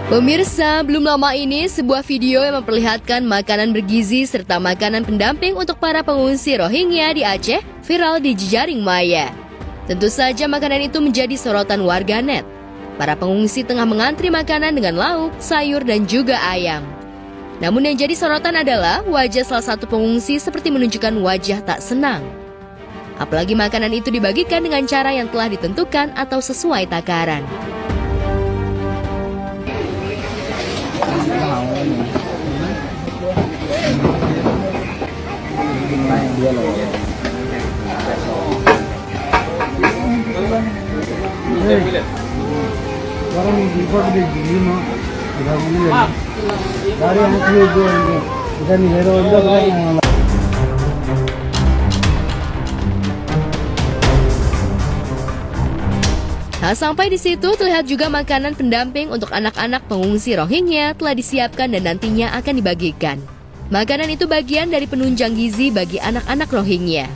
Pemirsa, belum lama ini sebuah video yang memperlihatkan makanan bergizi serta makanan pendamping untuk para pengungsi Rohingya di Aceh viral di jejaring maya. Tentu saja makanan itu menjadi sorotan warganet. Para pengungsi tengah mengantri makanan dengan lauk, sayur, dan juga ayam. Namun yang jadi sorotan adalah wajah salah satu pengungsi seperti menunjukkan wajah tak senang. Apalagi makanan itu dibagikan dengan cara yang telah ditentukan atau sesuai takaran. Tak sampai di situ, terlihat juga makanan pendamping untuk anak-anak pengungsi Rohingya telah disiapkan dan nantinya akan dibagikan. Makanan itu bagian dari penunjang gizi bagi anak-anak Rohingya.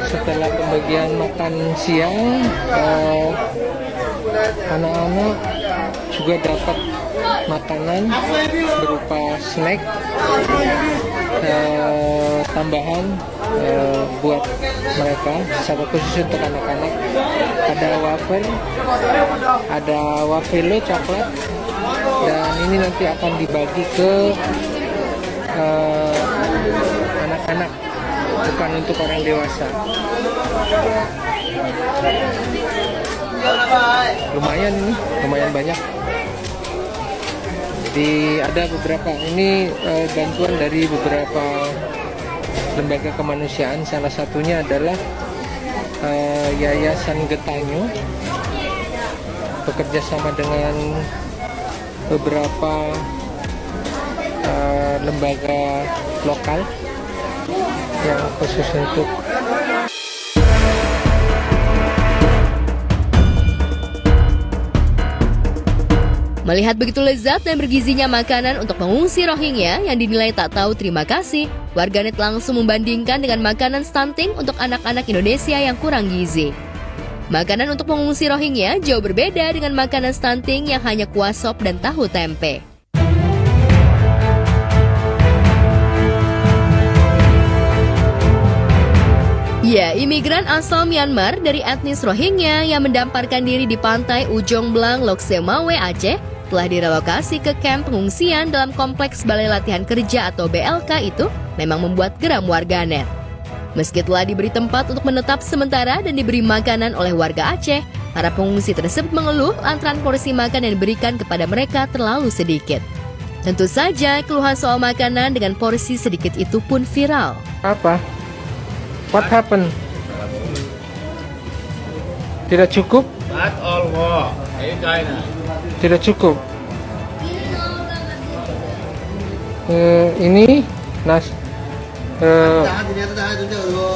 Setelah pembagian makan siang, anak-anak juga dapat makanan berupa snack tambahan buat mereka secara khusus untuk anak-anak. Ada wafel coklat, dan ini nanti akan dibagi ke anak-anak, bukan untuk orang dewasa. Lumayan ini, lumayan banyak. Ada beberapa ini bantuan dari beberapa lembaga kemanusiaan. Salah satunya adalah Yayasan Getanyo, bekerja sama dengan beberapa lembaga lokal yang khusus untuk Melihat begitu lezat dan bergizinya makanan untuk pengungsi Rohingya yang dinilai tak tahu terima kasih, warganet langsung membandingkan dengan makanan stunting untuk anak-anak Indonesia yang kurang gizi. Makanan untuk pengungsi Rohingya jauh berbeda dengan makanan stunting yang hanya kuah sop dan tahu tempe. Ya, imigran asal Myanmar dari etnis Rohingya yang mendamparkan diri di pantai Ujong Blang, Lok Semawe, Aceh, telah direlokasi ke kamp pengungsian dalam kompleks Balai Latihan Kerja atau BLK itu memang membuat geram warganet. Meski telah diberi tempat untuk menetap sementara dan diberi makanan oleh warga Aceh, para pengungsi tersebut mengeluh lantaran porsi makan yang diberikan kepada mereka terlalu sedikit. Tentu saja, keluhan soal makanan dengan porsi sedikit itu pun viral. apa? What happened? Tidak cukup? Tidak cukup. Ini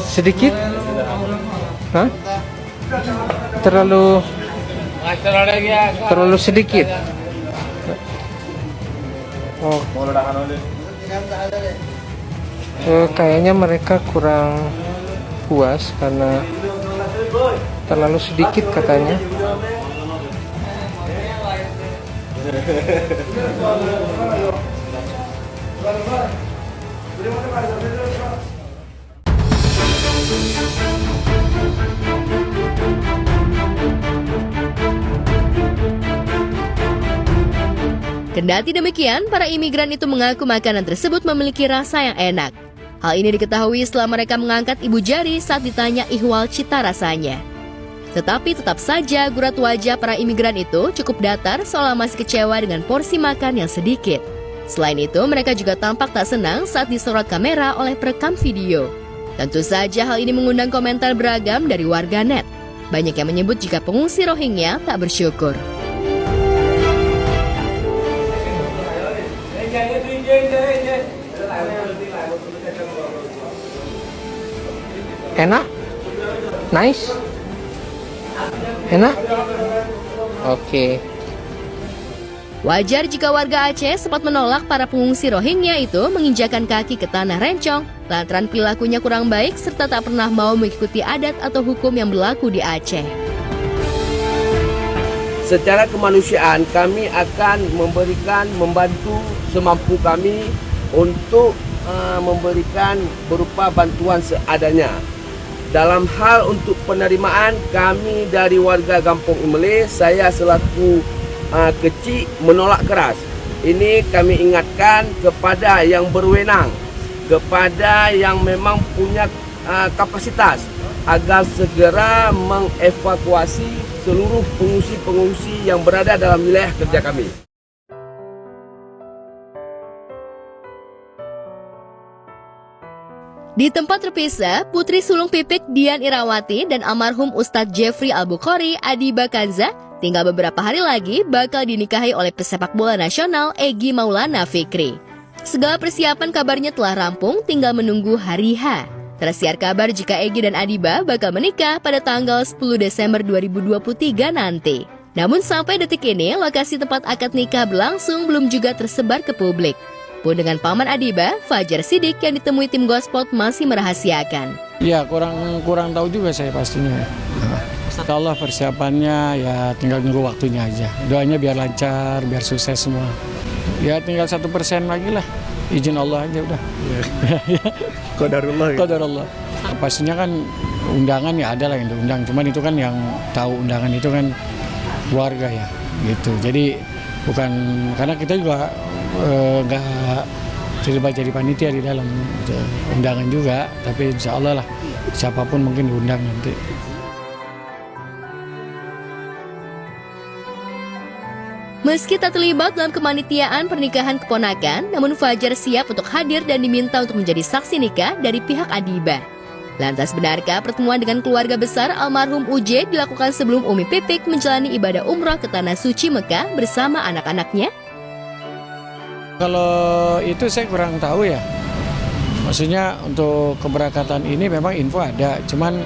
sedikit? Hah? Terlalu sedikit. Oh. Kayaknya mereka kurang puas karena terlalu sedikit katanya. Kendati demikian, para imigran itu mengaku makanan tersebut memiliki rasa yang enak. Hal ini diketahui setelah mereka mengangkat ibu jari saat ditanya ihwal cita rasanya. Tetapi tetap saja gurat wajah para imigran itu cukup datar seolah masih kecewa dengan porsi makan yang sedikit. Selain itu, mereka juga tampak tak senang saat disorot kamera oleh perekam video. Tentu saja hal ini mengundang komentar beragam dari warganet. Banyak yang menyebut jika pengungsi Rohingya tak bersyukur. Enak? Nice? Enak? Oke. Wajar jika warga Aceh sempat menolak para pengungsi Rohingya itu menginjakan kaki ke tanah Rencong lantaran perilakunya kurang baik serta tak pernah mau mengikuti adat atau hukum yang berlaku di Aceh. secara kemanusiaan kami akan membantu semampu kami untuk memberikan berupa bantuan seadanya. Dalam hal untuk penerimaan kami dari warga Kampung Imleh, saya selaku kecil menolak keras. Ini kami ingatkan kepada yang berwenang, kepada yang memang punya kapasitas agar segera mengevakuasi seluruh pengungsi-pengungsi yang berada dalam wilayah kerja kami. Di tempat terpisah, Putri Sulung Pipik Dian Irawati dan almarhum Ustadz Jeffrey Al-Bukhari Adiba Kanza tinggal beberapa hari lagi bakal dinikahi oleh pesepak bola nasional Egy Maulana Fikri. Segala persiapan kabarnya telah rampung, tinggal menunggu hari H. Tersiar kabar jika Egy dan Adiba bakal menikah pada tanggal 10 Desember 2023 nanti. Namun sampai detik ini, lokasi tempat akad nikah berlangsung belum juga tersebar ke publik. Pun dengan paman Adiba, Fajar Sidik yang ditemui tim Gosport masih merahasiakan. Ya, kurang tahu juga saya pastinya. Insya Allah persiapannya ya tinggal nunggu waktunya aja. Doanya biar lancar, biar sukses semua. Ya tinggal 1% lagi lah. Izin Allah aja udah. Qadarullah. Ya? Qadarullah. Pastinya kan undangan ya ada lah yang diundang. Cuman itu kan yang tahu undangan itu kan keluarga ya, gitu. Jadi bukan karena kita juga nggak terlibat jadi panitia di dalam undangan juga, tapi insya Allah lah siapapun mungkin diundang nanti. Meski tak terlibat dalam kemanitiaan pernikahan keponakan, namun Fajar siap untuk hadir dan diminta untuk menjadi saksi nikah dari pihak Adiba. Lantas benarkah pertemuan dengan keluarga besar almarhum UJ dilakukan sebelum Umi Pipik menjalani ibadah umroh ke Tanah Suci Mekah bersama anak-anaknya? Kalau itu saya kurang tahu ya. Maksudnya untuk keberangkatan ini memang info ada, cuman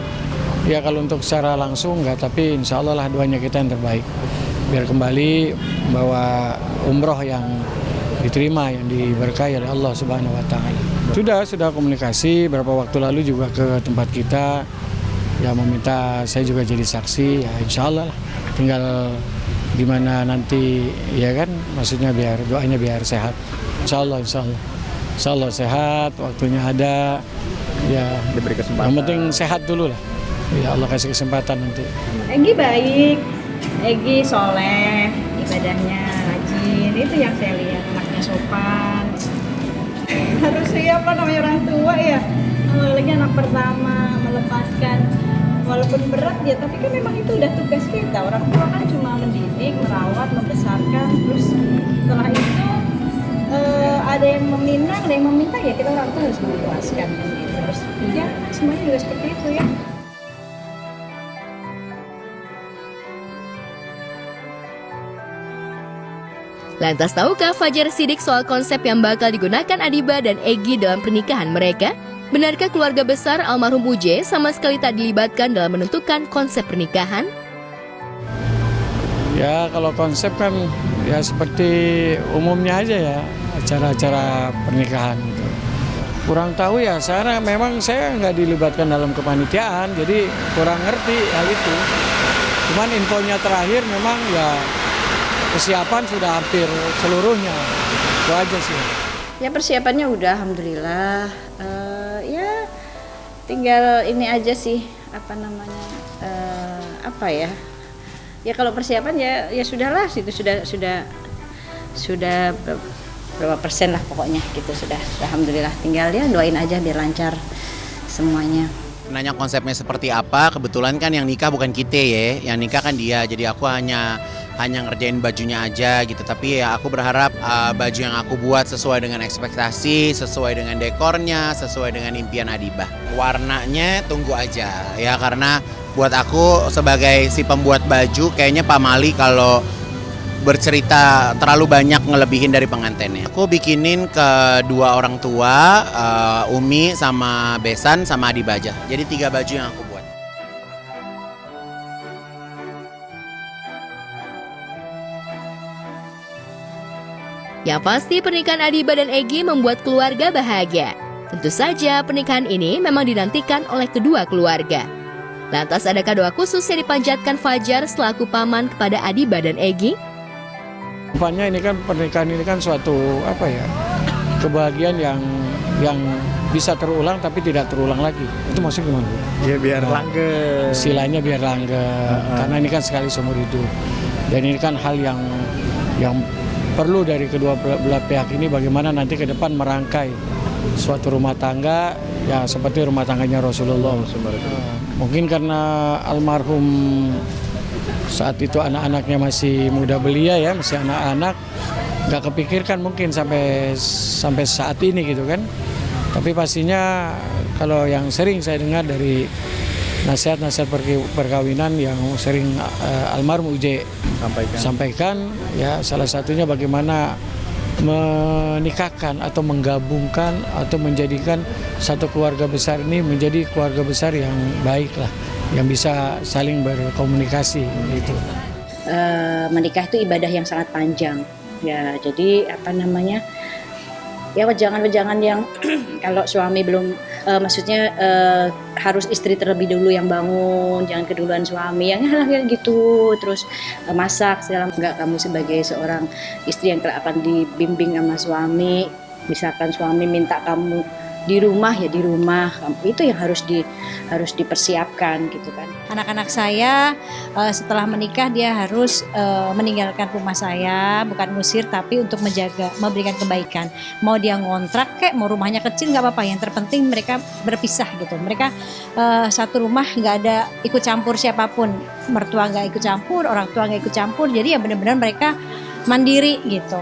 ya kalau untuk secara langsung enggak, tapi insya Allah lah doanya kita yang terbaik. Biar kembali bawa umroh yang diterima, yang diberkahi oleh Allah Subhanahu wa Ta'ala. Sudah komunikasi beberapa waktu lalu juga ke tempat kita, ya meminta saya juga jadi saksi, ya insya Allah lah. Tinggal gimana nanti, ya kan, maksudnya biar doanya biar sehat. Insya Allah sehat, waktunya ada, ya Diberi kesempatan. yang penting sehat dulu lah. Ya Allah kasih kesempatan nanti. Egy baik, Egy soleh, ibadahnya rajin, itu yang saya lihat, anaknya sopan. Harus siap lah namanya orang tua ya, apalagi anak pertama, melepaskan. Walaupun berat ya, tapi kan memang itu udah tugas kita. Orang tua kan cuma mendidik, merawat, membesarkan. Terus setelah itu ada yang meminang, ada yang meminta, ya kita orang tua harus mengikhlaskan. Terus ya semuanya juga seperti itu ya. Lantas tahukah Fajar Sidik soal konsep yang bakal digunakan Adiba dan Egy dalam pernikahan mereka? Benarkah keluarga besar almarhum UJ sama sekali tak dilibatkan dalam menentukan konsep pernikahan? Ya kalau konsep kan ya seperti umumnya aja ya, acara-acara pernikahan gitu. Kurang tahu ya, saya memang saya nggak dilibatkan dalam kepanitiaan, jadi kurang ngerti hal itu. Cuman infonya terakhir memang ya persiapan sudah hampir seluruhnya, itu aja sih. Ya persiapannya udah, alhamdulillah. Ya tinggal ini aja sih, apa namanya, apa ya? Ya kalau persiapan ya sudahlah, itu sudah berapa persen lah pokoknya gitu, sudah alhamdulillah. Tinggal ya doain aja biar lancar semuanya. Nanya konsepnya seperti apa, kebetulan kan yang nikah bukan kita ya, yang nikah kan dia, jadi aku hanya ngerjain bajunya aja gitu. Tapi ya aku berharap baju yang aku buat sesuai dengan ekspektasi, sesuai dengan dekornya, sesuai dengan impian Adiba. Warnanya tunggu aja ya, karena buat aku sebagai si pembuat baju kayaknya Pak Mali kalau bercerita terlalu banyak ngelebihin dari pengantinnya. Aku bikinin kedua orang tua, Umi sama Besan sama Adiba aja. Jadi 3 baju yang aku buat. Yang pasti pernikahan Adiba dan Egy membuat keluarga bahagia. Tentu saja pernikahan ini memang dinantikan oleh kedua keluarga. Lantas adakah doa khusus yang dipanjatkan Fajar selaku paman kepada Adiba dan Egy? Rupanya ini kan pernikahan ini kan suatu kebahagiaan yang bisa terulang tapi tidak terulang lagi. Itu maksudnya gimana, Bu? Ya biar langgeng. Istilahnya biar langgeng. Karena ini kan sekali seumur hidup. Dan ini kan hal yang perlu dari kedua belah pihak ini, bagaimana nanti ke depan merangkai suatu rumah tangga ya seperti rumah tangganya Rasulullah. Mungkin karena almarhum saat itu anak-anaknya masih muda belia ya, masih anak-anak, nggak kepikirkan mungkin sampai saat ini gitu kan. Tapi pastinya kalau yang sering saya dengar dari nasihat-nasihat perkawinan yang sering almarhum Uje sampaikan ya, salah satunya bagaimana menikahkan atau menggabungkan atau menjadikan satu keluarga besar ini menjadi keluarga besar yang baik lah, yang bisa saling berkomunikasi gitu. Menikah itu ibadah yang sangat panjang ya, jadi ya wejangan-wejangan yang kalau suami belum harus istri terlebih dulu yang bangun, jangan keduluan suami, yang kayak gitu, terus masak segala. Enggak, kamu sebagai seorang istri yang akan dibimbing sama suami, misalkan suami minta kamu di rumah ya di rumah, itu yang harus dipersiapkan gitu kan. Anak-anak saya setelah menikah dia harus meninggalkan rumah saya, bukan ngusir tapi untuk menjaga, memberikan kebaikan. Mau dia ngontrak kek, mau rumahnya kecil nggak apa-apa, yang terpenting mereka berpisah gitu. Mereka satu rumah, nggak ada ikut campur siapapun, mertua nggak ikut campur, orang tua nggak ikut campur, jadi ya benar-benar mereka mandiri gitu.